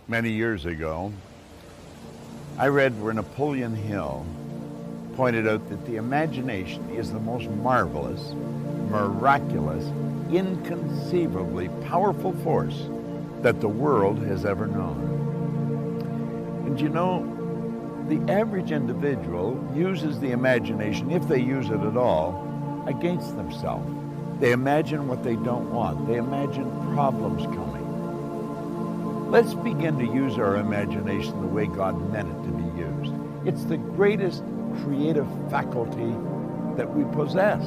Many years ago, I read where Napoleon Hill pointed out that the imagination is the most marvelous, miraculous, inconceivably powerful force that the world has ever known. And you know, the average individual uses the imagination, if they use it at all, against themselves. They imagine what they don't want. They imagine problems coming. Let's begin to use our imagination the way God meant it to be used. It's the greatest creative faculty that we possess,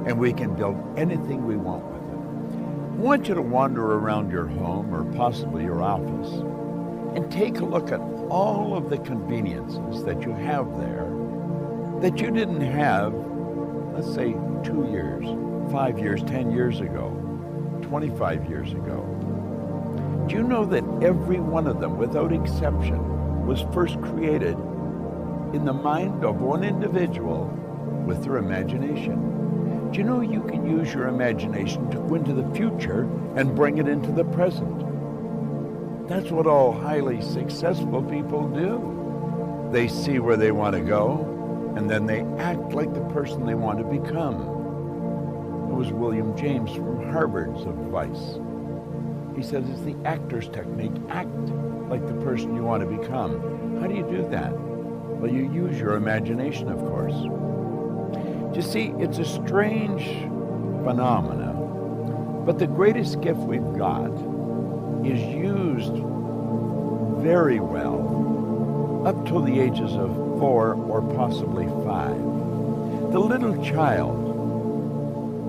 and we can build anything we want with it. I want you to wander around your home or possibly your office and take a look at all of the conveniences that you have there that you didn't have, let's say, 2 years, 5 years, 10 years ago, 25 years ago. Do you know that every one of them, without exception, was first created in the mind of one individual with their imagination? Do you know you can use your imagination to go into the future and bring it into the present? That's what all highly successful people do. They see where they want to go, and then they act like the person they want to become. It was William James from Harvard's advice. He says it's the actor's technique. Act like the person you want to become. How do you do that? Well, you use your imagination, of course. You see, it's a strange phenomena, but the greatest gift we've got is used very well up till the ages of 4 or possibly 5. The little child,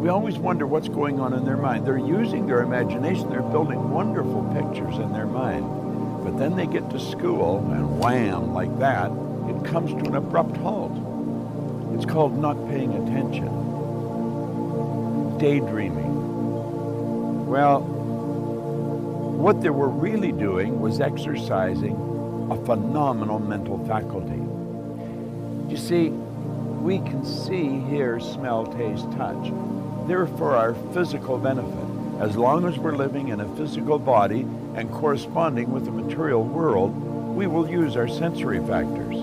we always wonder what's going on in their mind. They're using their imagination. They're building wonderful pictures in their mind. But then they get to school, and wham, like that, it comes to an abrupt halt. It's called not paying attention. Daydreaming. Well, what they were really doing was exercising a phenomenal mental faculty. You see, we can see, hear, smell, taste, touch. They're for our physical benefit. As long as we're living in a physical body and corresponding with the material world, we will use our sensory factors.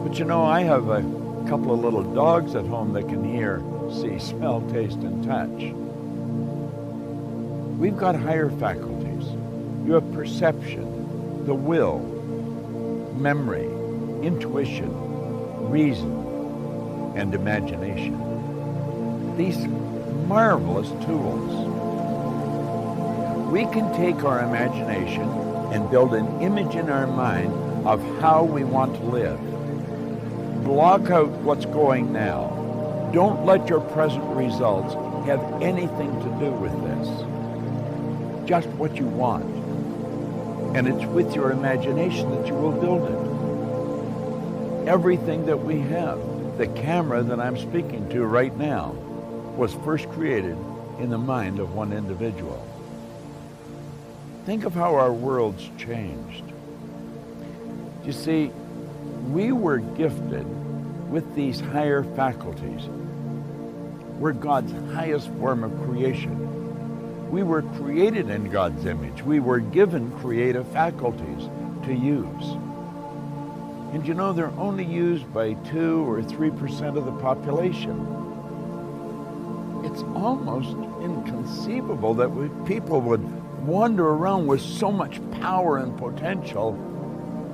But you know, I have a couple of little dogs at home that can hear, see, smell, taste, and touch. We've got higher faculties. You have perception, the will, memory, intuition, reason, and imagination. These marvelous tools. We can take our imagination and build an image in our mind of how we want to live. Block out what's going now. Don't let your present results have anything to do with this. Just what you want. And it's with your imagination that you will build it. Everything that we have, the camera that I'm speaking to right now, was first created in the mind of one individual. Think of how our world's changed. You see, we were gifted with these higher faculties. We're God's highest form of creation. We were created in God's image. We were given creative faculties to use. And you know, they're only used by 2 or 3% of the population. It's almost inconceivable that people would wander around with so much power and potential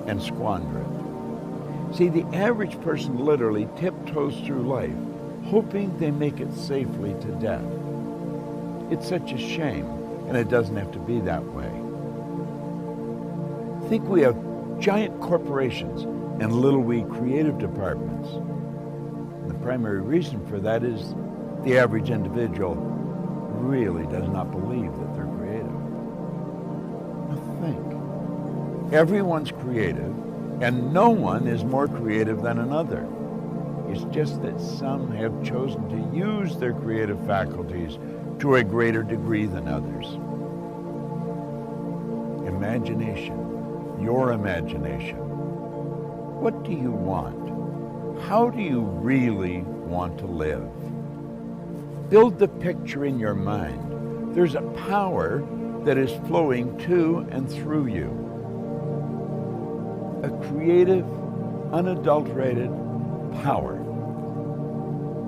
and squander it. See, the average person literally tiptoes through life, hoping they make it safely to death. It's such a shame, and it doesn't have to be that way. Think we have giant corporations and little wee creative departments. And the primary reason for that is the average individual really does not believe that they're creative. Now think. Everyone's creative, and no one is more creative than another. It's just that some have chosen to use their creative faculties to a greater degree than others. Imagination, your imagination. What do you want? How do you really want to live? Build the picture in your mind. There's a power that is flowing to and through you. A creative, unadulterated power.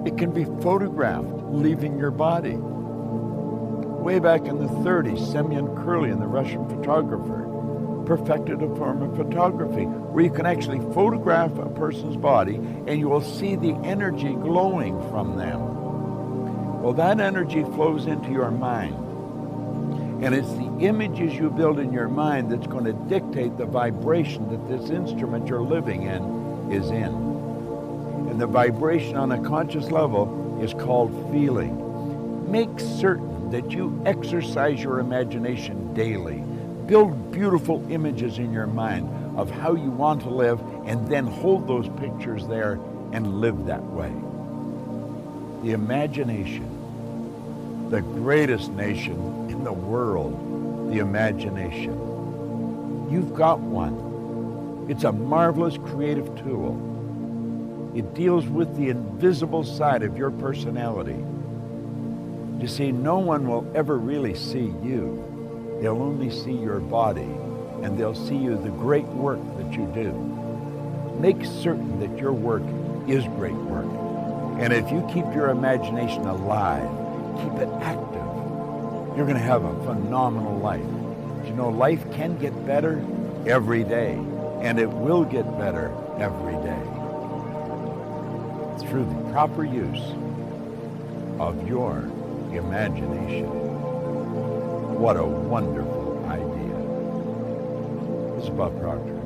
It can be photographed leaving your body. Way back in the 30s, Semyon Kurlin, the Russian photographer, perfected a form of photography where you can actually photograph a person's body and you will see the energy glowing from them. Well, that energy flows into your mind. And it's the images you build in your mind that's going to dictate the vibration that this instrument you're living in is in. And the vibration on a conscious level is called feeling. Make certain that you exercise your imagination daily. Build beautiful images in your mind of how you want to live, and then hold those pictures there and live that way. The imagination, the greatest nation in the world, the imagination. You've got one. It's a marvelous creative tool. It deals with the invisible side of your personality. You see, no one will ever really see you. They'll only see your body, and they'll see you the great work that you do. Make certain that your work is great work. And if you keep your imagination alive, keep it active, you're going to have a phenomenal life. But you know, life can get better every day, and it will get better every day through the proper use of your imagination. What a wonderful idea. This is Bob Proctor.